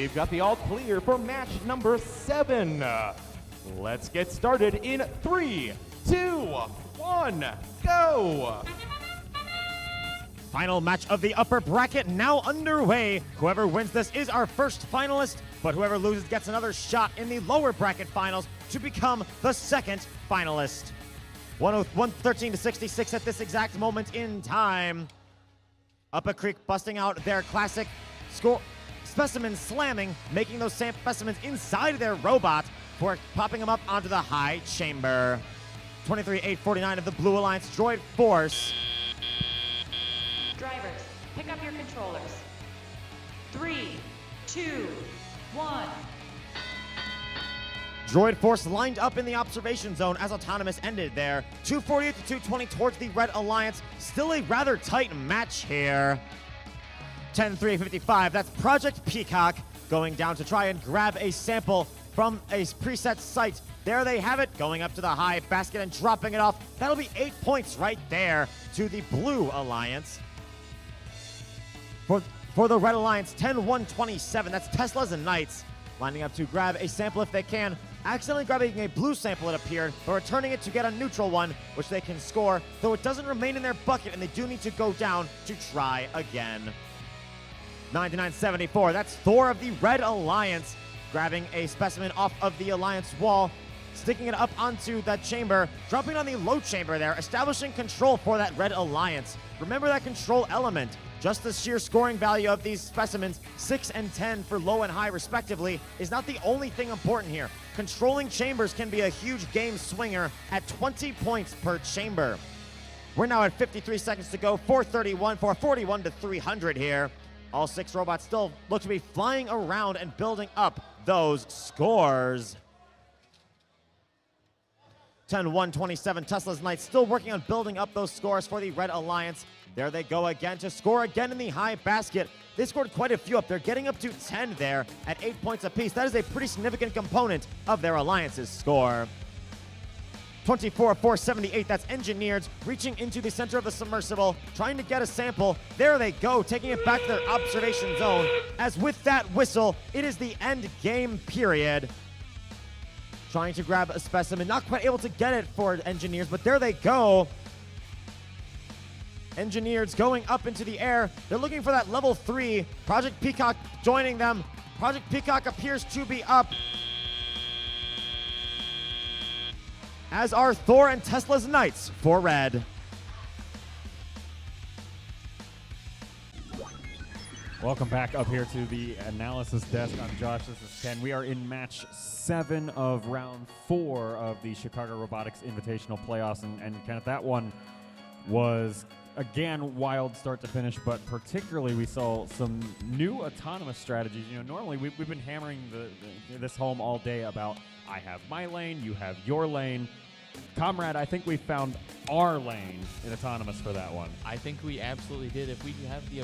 We've got the all clear for match number 7. Let's get started in 3, 2, 1, go! Final match of the upper bracket now underway. Whoever wins this is our first finalist, but whoever loses gets another shot in the lower bracket finals to become the second finalist. 113 to 66 at this exact moment in time. Upper Creek busting out their classic score specimen slamming, making those specimens inside their robot for popping them up onto the high chamber. 23-849 of the Blue Alliance Droid Force. Drivers, pick up your controllers. 3, 2, 1. Droid Force lined up in the observation zone as Autonomous ended there. 248 to 220 towards the Red Alliance. Still a rather tight match here. 10-3-55, that's Project Peacock going down to try and grab a sample from a preset site. There they have it, going up to the high basket and dropping it off. That'll be 8 points right there to the Blue Alliance. For the Red Alliance, 10-1-27, that's Teslas and Knights lining up to grab a sample if they can. Accidentally grabbing a blue sample, it appeared, but returning it to get a neutral one, which they can score, though it doesn't remain in their bucket and they do need to go down to try again. 99-74, that's Thor of the Red Alliance, grabbing a specimen off of the Alliance wall, sticking it up onto that chamber, dropping on the low chamber there, establishing control for that Red Alliance. Remember that control element. Just the sheer scoring value of these specimens, 6 and 10 for low and high respectively, is not the only thing important here. Controlling chambers can be a huge game swinger at 20 points per chamber. We're now at 53 seconds to go, 41 to 300 here. All 6 robots still look to be flying around and building up those scores. 10-1-27, Tesla's Knights still working on building up those scores for the Red Alliance. There they go again to score again in the high basket. They scored quite a few up. They're getting up to 10 there at 8 points apiece. That is a pretty significant component of their Alliance's score. 24-4-78, that's Engineers reaching into the center of the submersible, trying to get a sample. There they go, taking it back to their observation zone. As with that whistle, it is the end game period. Trying to grab a specimen, not quite able to get it for Engineers, but there they go. Engineers going up into the air. They're looking for that level 3. Project Peacock joining them. Project Peacock appears to be up, as are Thor and Tesla's Knights for red. Welcome back up here to the analysis desk. I'm Josh, this is Ken. We are in match 7 of round 4 of the Chicago Robotics Invitational playoffs, and Kenneth, that one was, again, wild start to finish, but particularly we saw some new autonomous strategies. You know, normally we've been hammering this home all day about I have my lane, you have your lane. Comrade, I think we found our lane in autonomous for that one. I think we absolutely did. If we have the